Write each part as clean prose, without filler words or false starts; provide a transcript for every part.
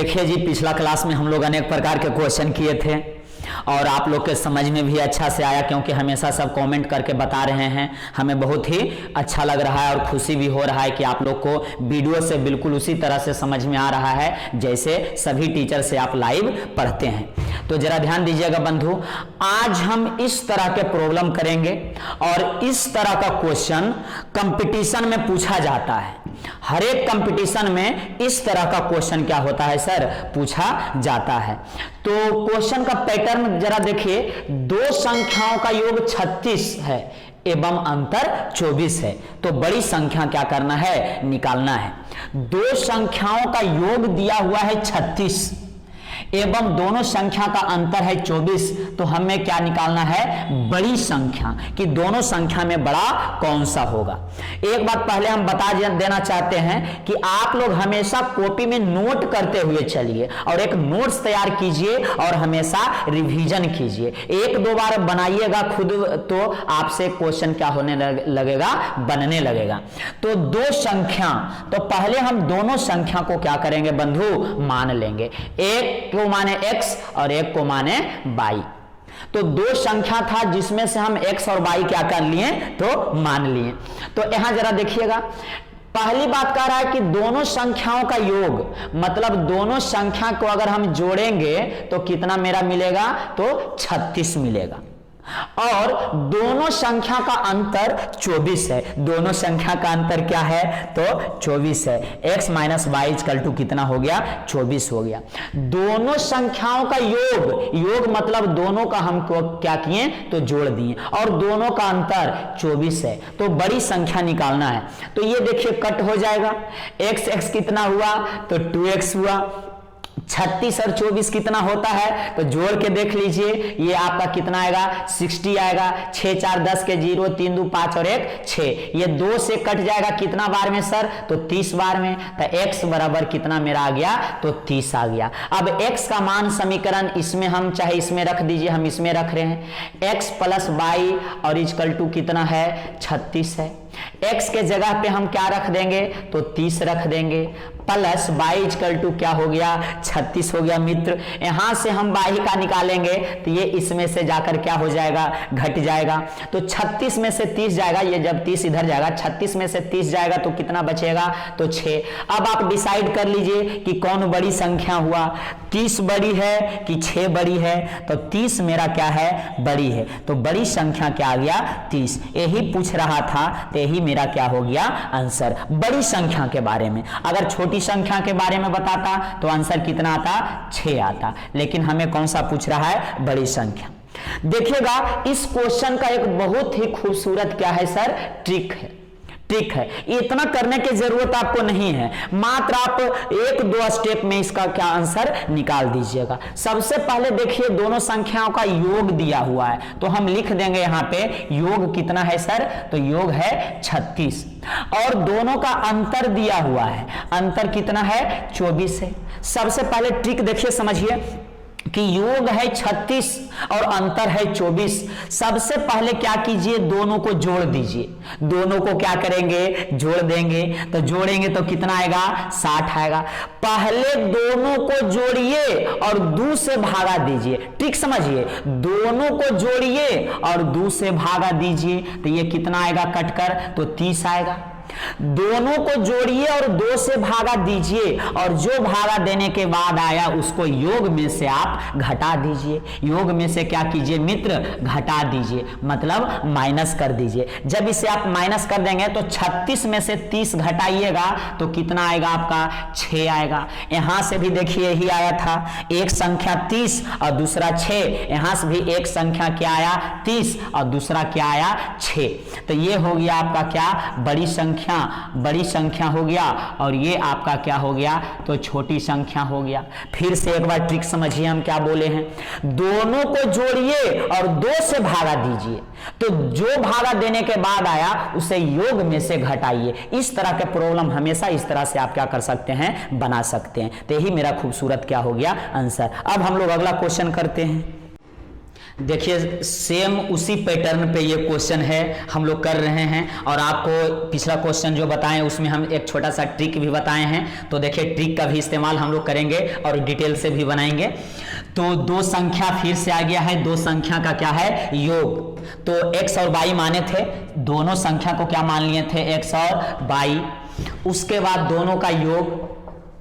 देखिए जी, पिछला क्लास में हम लोग अनेक प्रकार के क्वेश्चन किए थे और आप लोग के समझ में भी अच्छा से आया, क्योंकि हमेशा सब कमेंट करके बता रहे हैं। हमें बहुत ही अच्छा लग रहा है और खुशी भी हो रहा है कि आप लोग को वीडियो से बिल्कुल उसी तरह से समझ में आ रहा है जैसे सभी टीचर से आप लाइव पढ़ते हैं। तो जरा ध्यान दीजिएगा बंधु, आज हम इस तरह के प्रॉब्लम करेंगे और इस तरह का क्वेश्चन कंपटीशन में पूछा जाता है। हर एक कंपटीशन में इस तरह का क्वेश्चन क्या होता है सर, पूछा जाता है। तो क्वेश्चन का पैटर्न जरा देखिए, दो संख्याओं का योग 36 है एवं अंतर 24 है। तो बड़ी संख्या क्या करना है, निकालना है। दो संख्याओं का योग दिया हुआ है 36 एवं दोनों संख्या का अंतर है 24, तो हमें क्या निकालना है, बड़ी संख्या, कि दोनों संख्या में बड़ा कौन सा होगा। एक बात पहले हम बता देना चाहते हैं कि आप लोग हमेशा कॉपी में नोट करते हुए चलिए और एक नोट्स तैयार कीजिए और हमेशा रिवीजन कीजिए। एक दो बार बनाइएगा खुद तो आपसे क्वेश्चन क्या होने लगेगा, बनने लगेगा। तो दो संख्या, तो पहले हम दोनों संख्या को क्या करेंगे बंधु, मान लेंगे। एक को माने x और एक को माने y। तो दो संख्या था जिसमें से हम x और y क्या कर लिए, तो मान लिए। तो यहां जरा देखिएगा, पहली बात कह रहा है कि दोनों संख्याओं का योग, मतलब दोनों संख्या को अगर हम जोड़ेंगे तो कितना मेरा मिलेगा, तो 36 मिलेगा। और दोनों संख्या का अंतर 24 है। दोनों संख्या का अंतर क्या है, तो 24 है। x minus y equal to कितना हो गया, 24 हो गया। दोनों संख्याओं का योग, योग मतलब दोनों का हम क्या किए, तो जोड़ दिए, और दोनों का अंतर 24 है। तो बड़ी संख्या निकालना है। तो ये देखिए कट हो जाएगा, x कितना हुआ, तो 2x हुआ। 36 और 24 कितना होता है, तो जोड़ के देख लीजिए, ये आपका कितना आएगा, 60 आएगा। 6 4 10 के 0, 3 2 5 और 1 6, ये 2 से कट जाएगा कितना बार में सर, तो 30 बार में। तो x बराबर कितना मेरा आ गया, तो 30 आ गया। अब x का मान समीकरण इसमें हम चाहे इसमें रख दीजिए, हम इसमें रख रहे हैं, x प्लस वाई और इक्वल टू कितना है, 36 है। x के जगह पे हम क्या रख देंगे, तो 30 रख देंगे, प्लस y इक्वल टू क्या हो गया, 36 हो गया मित्र। यहां से हम y का निकालेंगे तो ये इसमें से जाकर क्या हो जाएगा, घट जाएगा। तो 36 में से 30 जाएगा, ये जब 30 इधर जाएगा, 36 में से 30 जाएगा तो कितना बचेगा, तो 6। अब आप डिसाइड कर लीजिए कि कौन बड़ी संख्या हुआ, 30 बड़ी है कि 6 बड़ी है। तो 30 मेरा क्या है, बड़ी है। तो बड़ी संख्या क्या आ गया, 30। यही पूछ रहा था, तो यही मेरा क्या हो गया, आंसर बड़ी संख्या के बारे में। अगर छोटी संख्या के बारे में बताता तो आंसर कितना आता, 6 आता, लेकिन हमें कौन सा पूछ रहा है, बड़ी संख्या। देखिएगा इस क्वेश्चन का एक बहुत ही खूबसूरत क्या है सर, ट्रिक है। ट्रिक है, इतना करने की जरूरत आपको नहीं है, मात्र आप 1-2 स्टेप में इसका क्या आंसर निकाल दीजिएगा। सबसे पहले देखिए, दोनों संख्याओं का योग दिया हुआ है, तो हम लिख देंगे यहां पे योग कितना है सर, तो योग है 36, और दोनों का अंतर दिया हुआ है, अंतर कितना है, 24 है। सबसे पहले ट्रिक देखिए, समझिए कि योग है 36 और अंतर है 24। सबसे पहले क्या कीजिए, दोनों को जोड़ दीजिए। दोनों को क्या करेंगे, जोड़ देंगे। तो जोड़ेंगे तो कितना आएगा, 60 आएगा। पहले दोनों को जोड़िए और 2 से भागा दीजिए। ठीक समझिए, दोनों को जोड़िए और 2 से भागा दीजिए, तो ये कितना आएगा कटकर, तो 30 आएगा। दोनों को जोड़िए और 2 से भागा दीजिए, और जो भागा देने के बाद आया उसको योग में से आप घटा दीजिए। योग में से क्या कीजिए मित्र, घटा दीजिए, मतलब माइनस कर दीजिए। जब इसे आप माइनस कर देंगे तो 36 में से 30 घटाइएगा तो कितना आएगा आपका, 6 आएगा। यहां से भी देखिए यही आया था, एक संख्या 30 और दूसरा 6, यहां से भी एक संख्या क्या आया, 30 और दूसरा क्या आया, 6। तो ये हो गया आपका क्या, बड़ी संख्या, बड़ी संख्या हो गया, और ये आपका क्या हो गया, तो छोटी संख्या हो गया। फिर से एक बार ट्रिक समझिए, हम क्या बोले हैं, दोनों को जोड़िए और 2 से भागा दीजिए, तो जो भागा देने के बाद आया उसे योग में से घटाइए। इस तरह के प्रॉब्लम हमेशा इस तरह से आप क्या कर सकते हैं, बना सकते हैं। तो यही मेरा खूबसूरत क्या हो गया, आंसर। अब हम लोग अगला क्वेश्चन करते हैं। देखिए सेम उसी पैटर्न पे ये क्वेश्चन है हम लोग कर रहे हैं, और आपको पिछला क्वेश्चन जो बताएं उसमें हम एक छोटा सा ट्रिक भी बताए हैं, तो देखिए ट्रिक का भी इस्तेमाल हम लोग करेंगे और डिटेल से भी बनाएंगे। तो दो संख्या फिर से आ गया है, दो संख्या का क्या है योग। तो x और y माने थे, दोनों संख्या को क्या मान लिए थे x और y। उसके बाद दोनों का योग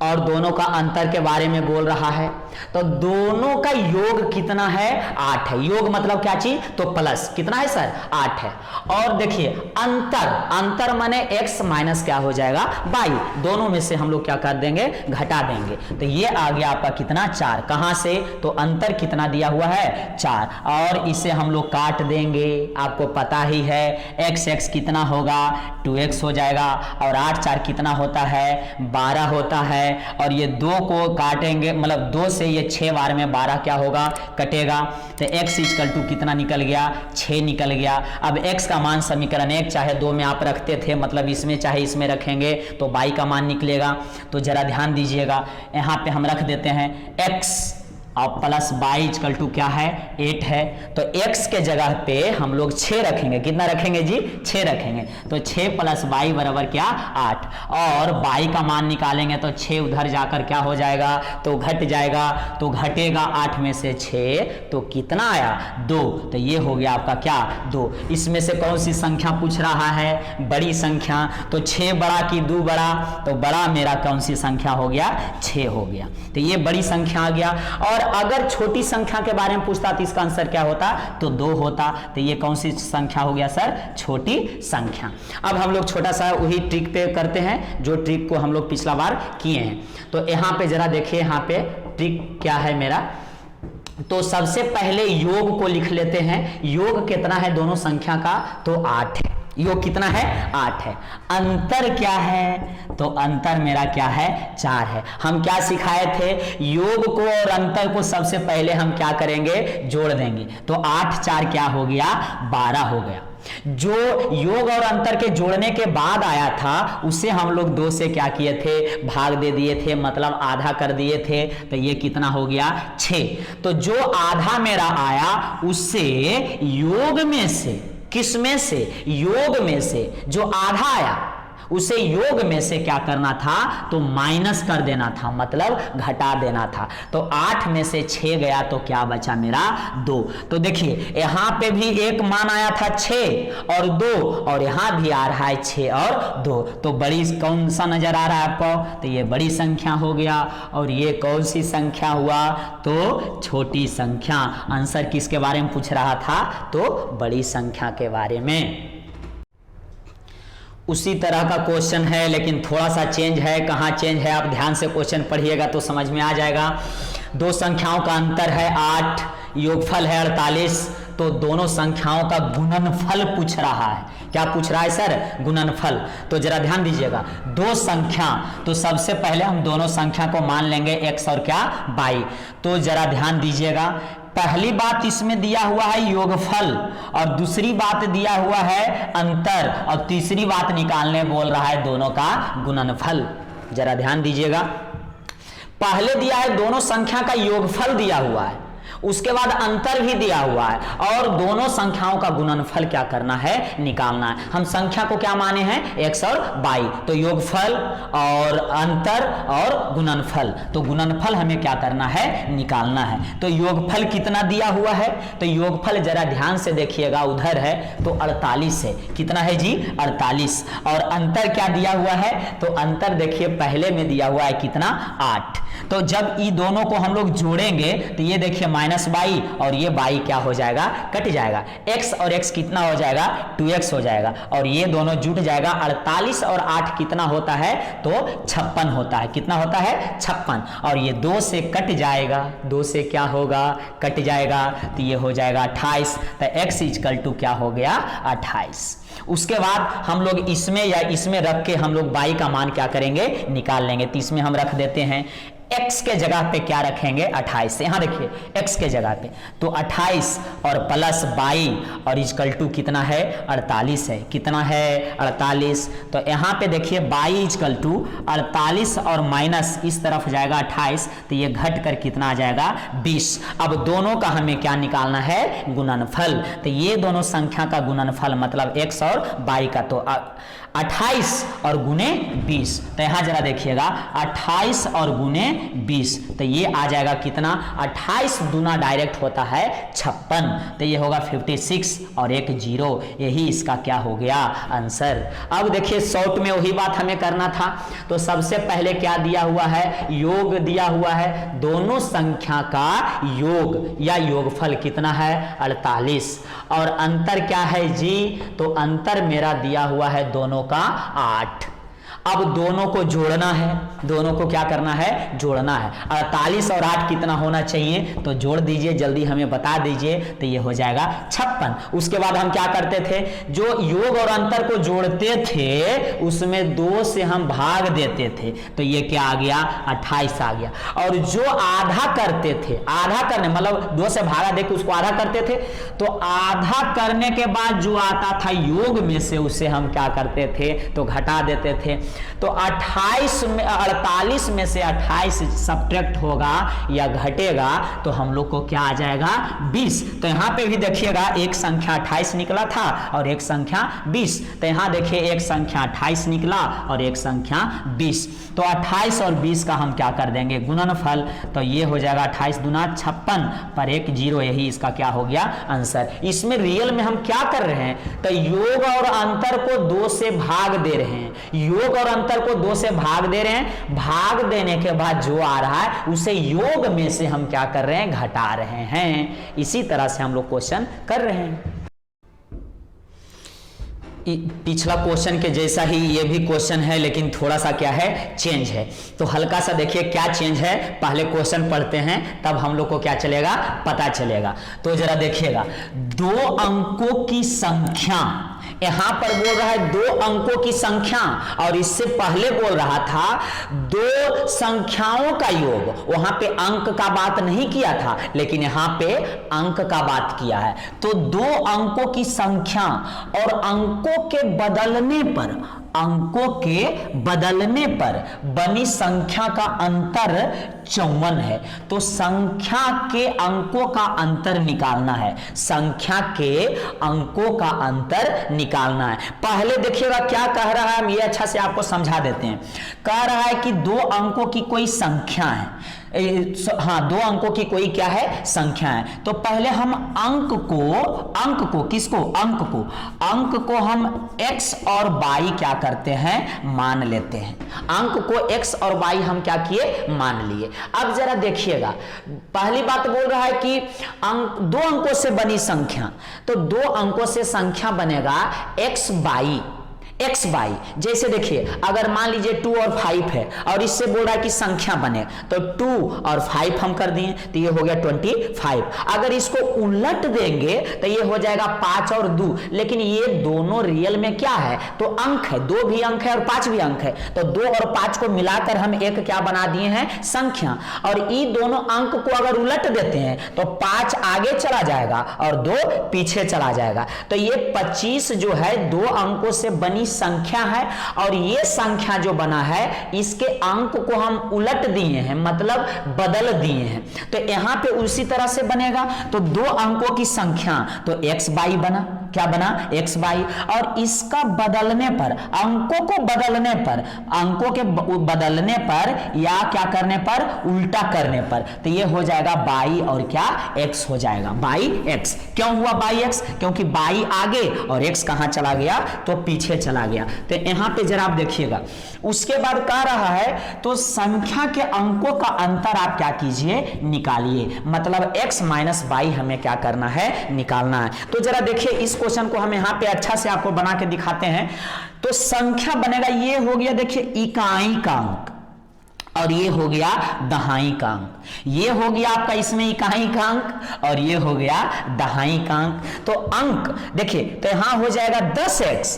और दोनों का अंतर के बारे में बोल रहा है। तो दोनों का योग कितना है 8 है। योग मतलब क्या चीज, तो प्लस कितना है सर 8 है। और देखिए अंतर, अंतर माने x माइनस क्या हो जाएगा y, दोनों में से हम लोग क्या कर देंगे घटा देंगे। तो ये आ गया आपका कितना 4, कहां से, तो अंतर कितना दिया हुआ है 4, और इसे हम लोग काट देंगे। आपको पता ही है x कितना होगा 2x हो जाएगा, और 8 4 कितना होता है 12 होता है। और ये 2 को काटेंगे, मतलब 2 से ये 6 बार में 12 क्या होगा कटेगा। तो x इक्वल टू कितना निकल गया 6 निकल गया। अब x का मान समीकरण 1 चाहे 2 में आप रखते थे, मतलब इसमें चाहे इसमें रखेंगे तो y का मान निकलेगा। तो जरा ध्यान दीजिएगा, यहाँ पे हम रख देते हैं x और प्लस y इक्वल टू क्या है 8 है। तो x के जगह पे हम लोग 6 रखेंगे, कितना रखेंगे जी 6 रखेंगे। तो 6 प्लस y बराबर क्या 8, और y का मान निकालेंगे तो 6 उधर जाकर क्या हो जाएगा तो घट जाएगा। तो घटेगा 8 में से 6 तो कितना आया 2। तो ये हो गया आपका क्या 2। इसमें से कौन सी संख्या पूछ रहा है बड़ी संख्या। तो 6 बड़ा कि 2 बड़ा, तो बड़ा मेरा कौन सी संख्या हो गया 6 हो गया। तो ये बड़ी संख्या आ गया। और अगर छोटी संख्या के बारे में पूछता तो इसका आंसर क्या होता तो 2 होता। तो ये कौन सी संख्या हो गया सर छोटी संख्या। अब हम लोग छोटा सा वही ट्रिक पे करते हैं जो ट्रिक को हम लोग पिछला बार किए हैं। तो यहाँ पे जरा देखिए, यहाँ पे ट्रिक क्या है मेरा। तो सबसे पहले योग को लिख लेते हैं। योग कितना है दोनों संख्या का, तो 8 है। योग कितना है 8 है। अंतर क्या है, तो अंतर मेरा क्या है 4 है। हम क्या सिखाए थे, योग को और अंतर को सबसे पहले हम क्या करेंगे जोड़ देंगे। तो 8 4 क्या हो गया 12 हो गया। जो योग और अंतर के जोड़ने के बाद आया था उसे हम लोग 2 से क्या किए थे भाग दे दिए थे, मतलब आधा कर दिए थे। तो ये कितना हो गया 6। तो जो आधा मेरा आया उससे योग में से, किस में से योग में से जो आधा आया उसे योग में से क्या करना था तो माइनस कर देना था, मतलब घटा देना था। तो 8 में से 6 गया तो क्या बचा मेरा 2। तो देखिए यहां पे भी एक मान आया था 6 और 2, और यहां भी आ रहा है 6 और 2। तो बड़ी कौन सा नजर आ रहा है आपको, तो ये बड़ी संख्या हो गया। और ये कौन सी संख्या हुआ तो छोटी संख्या। आंसर किसके बारे में पूछ रहा था तो बड़ी संख्या के बारे में। उसी तरह का क्वेश्चन है लेकिन थोड़ा सा चेंज है। कहाँ चेंज है आप ध्यान से क्वेश्चन पढ़िएगा तो समझ में आ जाएगा। दो संख्याओं का अंतर है 8, योगफल है 48। तो दोनों संख्याओं का गुणनफल पूछ रहा है। क्या पूछ रहा है सर गुणनफल। तो जरा ध्यान दीजिएगा, दो संख्या, तो सबसे पहले हम दोनों संख्या को मान लेंगे x और क्या y। तो जरा ध्यान दीजिएगा, पहली बात इसमें दिया हुआ है योगफल और दूसरी बात दिया हुआ है अंतर, और तीसरी बात निकालने बोल रहा है दोनों का गुणनफल। जरा ध्यान दीजिएगा, पहले दिया है दोनों संख्या का योगफल दिया हुआ है, उसके बाद अंतर भी दिया हुआ है, और दोनों संख्याओं का गुणनफल क्या करना है निकालना है। हम संख्या को क्या माने हैं x और y। तो योगफल और अंतर और गुणनफल, तो गुणनफल हमें क्या करना है निकालना है। तो योगफल कितना दिया हुआ है, तो योगफल जरा ध्यान से देखिएगा उधर है तो 48 है। कितना है जी 48। और अंतर क्या दिया हुआ है, तो अंतर देखिए पहले में दिया हुआ है कितना 8। तो जब ये दोनों को हम लोग जोड़ेंगे तो ये देखिए -y और ये y क्या हो जाएगा कट जाएगा। x और x कितना हो जाएगा 2x हो जाएगा, और ये दोनों जुट जाएगा। 48 और 8 कितना होता है तो 56 होता है। कितना होता है 56। और ये 2 से कट जाएगा, 2 से क्या होगा कट जाएगा, तो ये हो जाएगा 28। तो x इक्वल टू क्या हो गया 28। उसके बाद हम लोग इसमें या इसमें रख के हम लोग y का मान क्या करेंगे निकाल लेंगे। तो इसमें हम रख देते हैं x के जगह पे क्या रखेंगे 28। यहां देखिए x के जगह पे तो 28 और प्लस 22 और इक्वल टू कितना है 48 है। कितना है 48। तो यहां पे देखिए 22 इक्वल टू 48 और माइनस इस तरफ जाएगा 28 तो ये घट कर कितना आ जाएगा 20। अब दोनों का हमें क्या निकालना है गुणनफल। तो ये दोनों संख्या का गुणनफल मतलब x और y का तो 28 और गुने 20। तो यहां जरा देखिएगा 28 और गुने 20 तो ये आ जाएगा कितना 28 दूना डायरेक्ट होता है 56 तो ये होगा 56 और एक 0 यही इसका क्या हो गया आंसर। अब देखिए शॉर्ट में वही बात हमें करना था। तो सबसे पहले क्या दिया हुआ है योग दिया हुआ है। दोनों संख्या का योग या योगफल कितना है 48 और अंतर क्या है जी तो अंतर मेरा दिया हुआ है दोनों का 8। अब दोनों को जोड़ना है। दोनों को क्या करना है जोड़ना है। 48 और 8 कितना होना चाहिए तो जोड़ दीजिए जल्दी हमें बता दीजिए। तो ये हो जाएगा 56। उसके बाद हम क्या करते थे जो योग और अंतर को जोड़ते थे उसमें 2 से हम भाग देते थे तो ये क्या आ गया 28 आ गया। और जो आधा करते थे आधा करने मतलब 2 से भागा देके उसको आधा करते थे तो आधा करने के बाद जो आता था योग में से उसे हम क्या करते थे तो घटा देते थे। तो 48 में से 28 सब्ट्रैक्ट होगा या घटेगा तो हम लोग को क्या आ जाएगा 20। तो यहां पे भी देखिएगा एक संख्या 28 निकला था और एक संख्या 20। तो यहां देखिए एक संख्या 28 निकला और एक संख्या 20। तो 28 और 20 का हम क्या कर देंगे गुणनफल। तो ये हो जाएगा 28 दूना 56 पर एक 0 यही इसका क्या हो गया आंसर। इसमें रियल में हम क्या कर रहे हैं तो योग और अंतर को 2 से भाग दे रहे हैं। योग और अंतर को 2 से भाग दे रहे हैं। भाग देने के बाद जो आ रहा है उसे योग में से हम क्या कर रहे हैं घटा रहे हैं। इसी तरह से हम लोग क्वेश्चन कर रहे हैं। पिछला क्वेश्चन के जैसा ही ये भी क्वेश्चन है लेकिन थोड़ा सा क्या है चेंज है। तो हल्का सा देखिए क्या चेंज है पहले क्वेश्चन पढ़ते हैं तब हम लोग को क्या चलेगा पता चलेगा। तो जरा देखिएगा 2 अंकों की संख्या यहां पर बोल रहा है 2 अंकों की संख्या और इससे पहले बोल रहा था 2 संख्याओं का योग। वहां पे अंक का बात नहीं किया था लेकिन यहां पे अंक का बात किया है। तो 2 अंकों की संख्या और अंकों के बदलने पर बनी संख्या का अंतर 54 है। तो संख्या के अंकों का अंतर निकालना है। संख्या के अंकों का अंतर निकालना है। पहले देखिएगा क्या कह रहा है हम ये अच्छा से आपको समझा देते हैं। कह रहा है कि 2 अंकों की कोई संख्या है। हाँ 2 अंकों की कोई क्या है संख्या है। तो पहले हम अंक को हम x और y क्या करते हैं मान लेते हैं। अंक को x और y हम क्या किए मान लिए। अब जरा देखिएगा पहली बात बोल रहा है कि 2 अंकों से बनी संख्या। तो 2 अंकों से संख्या बनेगा x y। जैसे देखिए अगर मान लीजिए 2 और 5 है और इससे बोल रहा है कि संख्या बने तो 2 और 5 हम कर दिए तो ये हो गया 25। अगर इसको उलट देंगे तो ये हो जाएगा 5 और 2। लेकिन ये दोनों रियल में क्या है तो अंक है। 2 भी अंक है और 5 भी अंक है। तो 2 और 5 को मिलाकर हम एक क्या बना दिए हैं संख्या। और ये दोनों अंक को अगर उलट देते हैं तो 5 आगे चला जाएगा और 2 पीछे चला जाएगा। तो ये 25 जो है 2 अंकों से बनी संख्या है और ये संख्या जो बना है इसके अंक को हम उलट दिए हैं मतलब बदल दिए हैं। तो यहां पे उसी तरह से बनेगा। तो 2 अंकों की संख्या तो x y बना। क्या बना x y। और इसका बदलने पर अंकों के बदलने पर या क्या करने पर उल्टा करने पर तो ये हो जाएगा y और क्या x हो जाएगा y x। क्यों हुआ y x क्योंकि y आगे और x कहां चला गया तो पीछे चला गया। तो यहां पे जरा आप देखिएगा उसके बाद कह रहा है तो संख्या के अंकों का अंतर आप क्या कीजिए निकालिए। मतलब x माइनस y हमें क्या करना है निकालना है। तो जरा देखिए इस क्वेश्चन को हम यहां पे अच्छा से आपको बना के दिखाते हैं। तो संख्या बनेगा ये हो गया देखिए इकाई का अंक और ये हो गया दहाई का अंक। ये हो गया आपका इसमें इकाई का अंक और ये हो गया दहाई का अंक। तो अंक देखिए तो यहां हो जाएगा 10x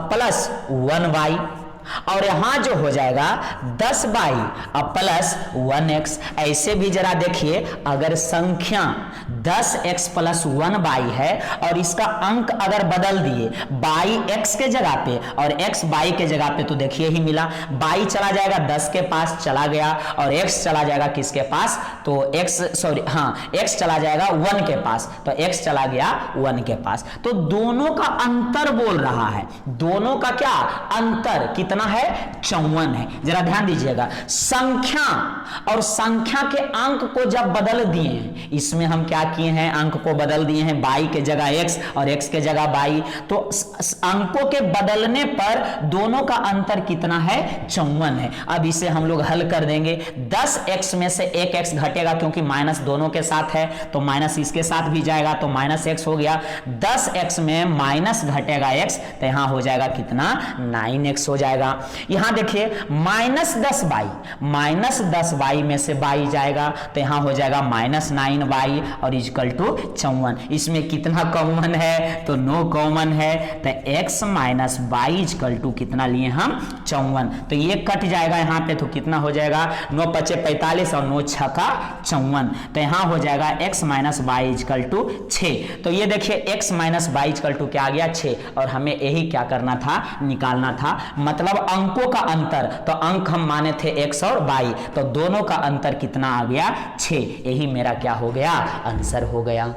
प्लस 1y और यहां जो हो जाएगा 10y अब प्लस 1x। ऐसे भी जरा देखिए, अगर संख्या 10x प्लस 1y है और इसका अंक अगर बदल दिए y x के जगह पे और x y के जगह पे, तो देखिए ही मिला, y चला जाएगा 10 के पास चला गया और x चला जाएगा किसके पास, तो x चला जाएगा 1 के पास, तो x चला गया 1 के पास। तो दोनों का अंतर बोल रहा है, दोनों का क्या अंतर कितना है, 54 है। जरा ध्यान दीजिएगा, संख्या और संख्या के अंक को जब बदल दिए, इसमें हम क्या किए हैं, अंक को बदल दिए हैं, y के जगह x और x के जगह y, तो अंकों के बदलने पर दोनों का अंतर कितना है, 54 है। अब इसे हम लोग हल कर देंगे, 10x में से 1x घटेगा क्योंकि माइनस दोनों के साथ है, तो माइनस इसके साथ भी जाएगा, तो माइनस x हो गया। 10x में माइनस घटेगा x, तो यहां हो जाएगा कितना, 9x हो जाएगा। यहां देखिए माइनस 10y में से y जाएगा, तो यहां हो जाएगा माइनस 9y और इक्वल टू 54। इसमें कितना कॉमन है, तो नो कॉमन है, तो x minus y equal to कितना लिए हम, 54। तो ये कट जाएगा यहाँ पे, तो कितना हो जाएगा, 9 × 5 = 45 और 9 × 6 = 54। तो यहाँ हो जाएगा x minus y equal to 6। तो ये देखिए x minus y equal to क्या आ गया, 6, और हमें यही क्या करना था, निकालना था, मतलब अंकों का अंतर। तो अंक हम माने थे x और y, तो दोनों का अंतर कितना आ गया, 6। यही मेरा क्या हो गया, आंसर हो गया।